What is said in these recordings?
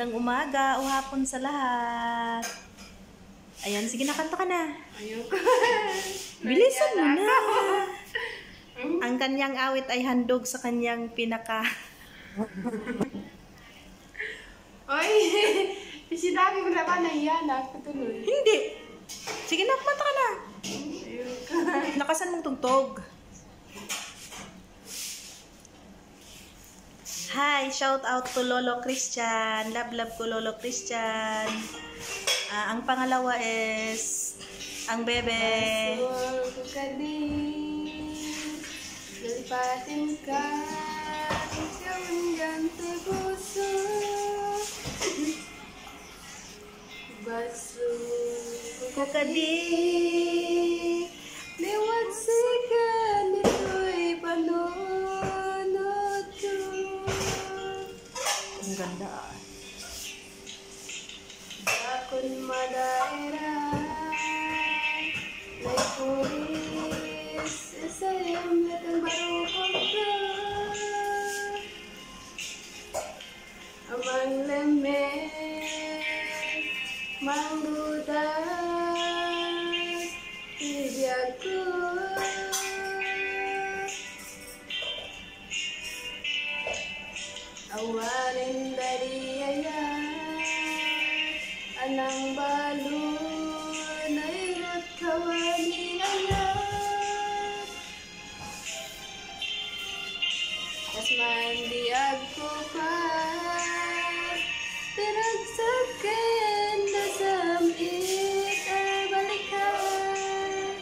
Magandang umaga o hapon sa lahat. Ayan, sige na, kanta ka na. Ayoko. Bilisan mo na. Ang kanyang awit ay handog sa kanyang pinaka... Oy, sinabi mo na ba nahiya na ako tuloy? Hindi. Sige na, kumanta ka na. Ayoko. Lakasan mong tugtog. Hi, shout out to Lolo Christian. Love ko Lolo Christian. Ang pangalawa is ang bebe. Maswal ko ka din. Lalipatin ka. Ikaw hanggang sa puso. Baso ko ka din. Liwat sikat nito'y panunod ko. Ang ganda ah. Akon madaira may pulis isayam at ang barukog ka amang lemeg mangdudas ibiyag ko awanin dari ayan anang balon ay rot kawani ayat as mandi agko pa pinagsakin na samit ay balikas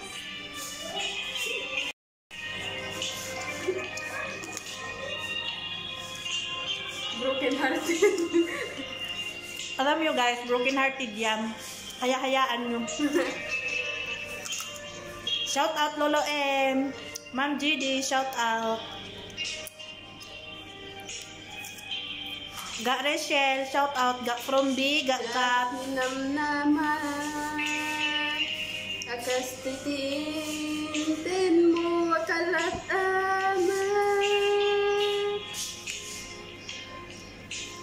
broken hearted. Alam nyo guys, broken hearted yan. Hayaan nyo. Shout out Lolo M. Ma'am GD, shout out. Ga Rachel, shout out. Ga from B, Ga Kat. Namnaman akas titintin mo akalat amat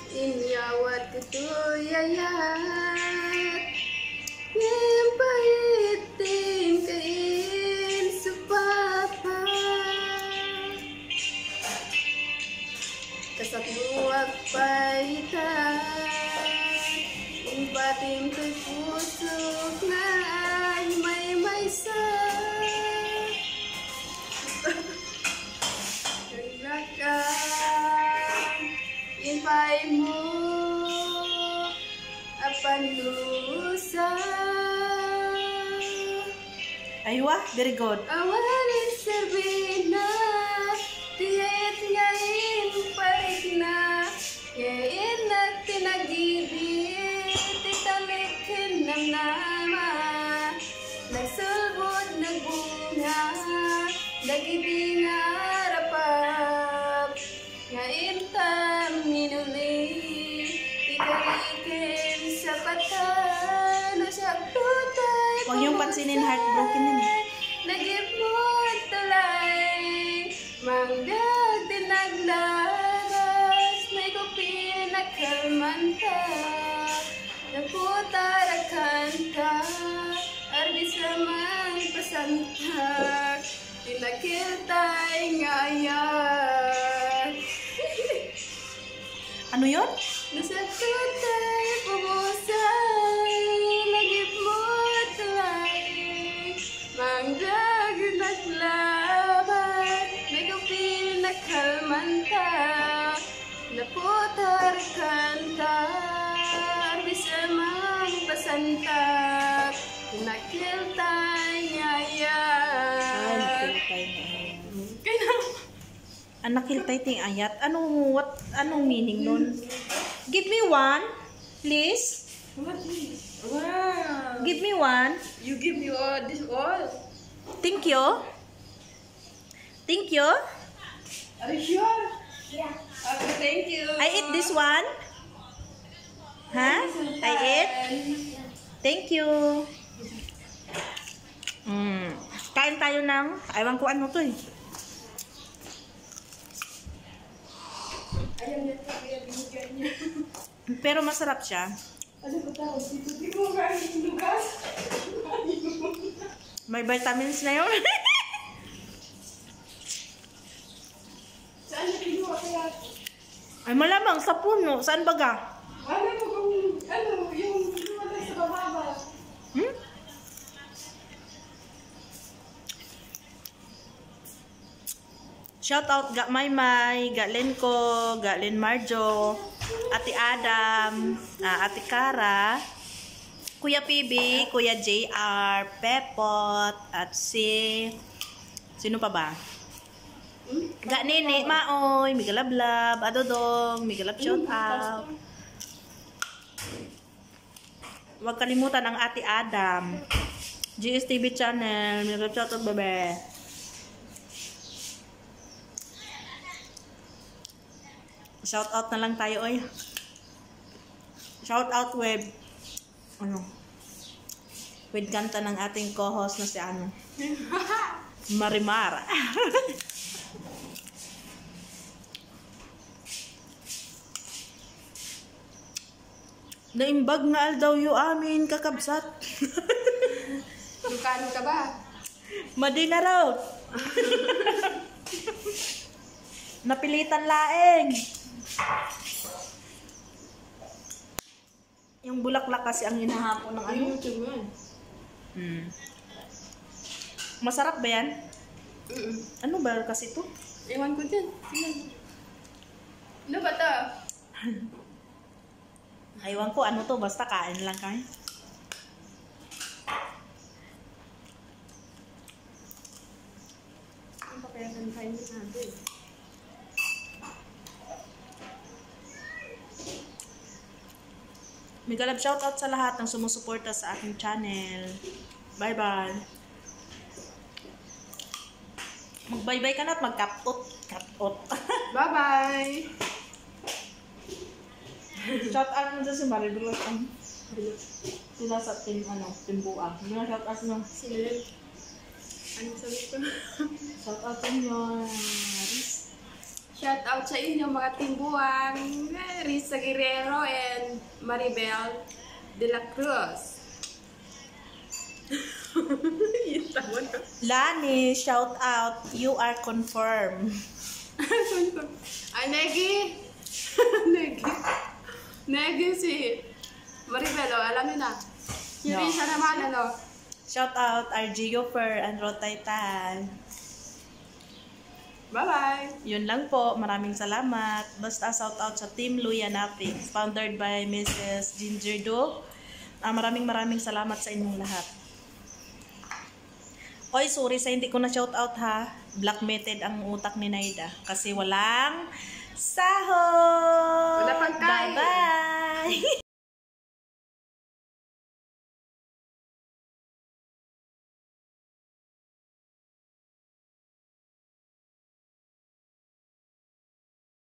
inyawat tutuyayat yung pahitin kain supapa kasakmuwag pahitan yung bating ko'y pusok na may maysa naglakan ipay mo apan lusa Aywa, very good. awanin sabina tiyet ngayon parik na yain at tinagibit italikin ng nama nagsulbod nagbunga nagibing harapap ngayon tam minuli ikalikin sa patan o sa tutay Huwag yung pansinin, heartbroken yan eh. nagipot tulay mangdag dinaglagas may kupin na kalmanta nagputarakan ka arbi sa mang pasantak tinakiltay ngayon Ano yun? nasa tutay pumusay nagip mo tulay mangdag naglaban may kupin na kalmanta naputarkan ka arbi sa mang pasantak tinakiltay ngayon Anak kiltay ting ayat. Anong meaning nun? Give me one, please. What is? Wow! Give me one. You give me all this all? Thank you. Thank you. Are you sure? Yeah. Okay, thank you. I eat this one. Huh? I eat. Thank you. Kain tayo ng, aywan ko ano to eh. Ayam na ito, kaya binigyan niya. Pero masarap siya. Ano ba tawag? Di ko maraming lugar. May vitamins na yun. Saan na kinuha kaya? Ay, malamang sa puno. Saan baga? Ano mo kung, yung wala sa bababa? Hmm? Shout out ga Maymay, ga Lenko, ga Len Marjo, Ate Adam, Ate Kara, Kuya PB, Kuya JR, Pepot, at sino pa ba? Ga Nene, Maoy, Migalablab, Adodong, Migalab shout out. Huwag kalimutan ang Ate Adam, GSTV channel, Migalab shout out, bebe. Shout out na lang tayo, oy. Shout out with kanta ng ating co-host na si Marimar. Naimbag nga daw yung amin kakabsat. Lukano ka ba? Madi na raw. Napilitan laeng. Yung bulaklak kasi ang hinahapon ng ano. YouTube yun. Masarap ba yan? Ano ba kasi ito? Ewan ko din. Ano ba ito? Aywan ko ano to, basta kain lang kain. Ano ba kaya kain natin? Migalab shoutout sa lahat ng sumusuporta sa aking channel. Bye-bye. Mag-bye-bye ka na at mag-kapot. Bye-bye! Shoutout mo si Maribel. Sila sa timbuang. Mga shoutout mo. Sino? Ano sabi ko? Shoutout mo. Shout out sa inyo mga timbuang, Risa Guerrero and Maribel de la Cruz. Lani, shout out. You are confirmed. Negi! Negi si Maribel, alam niyo na. Si No. Risa naman, Shout out RG Yoper and Rotaitan. Bye-bye! Yun lang po. Maraming salamat. Basta shout out sa Team Luya Napix, founded by Mrs. Ginger Do. Maraming salamat sa inyong lahat. Oy, sorry sa hindi ko na shout out ha. Blackmated ang utak ni Naida kasi walang sahod. Wala pang kain. Bye-bye!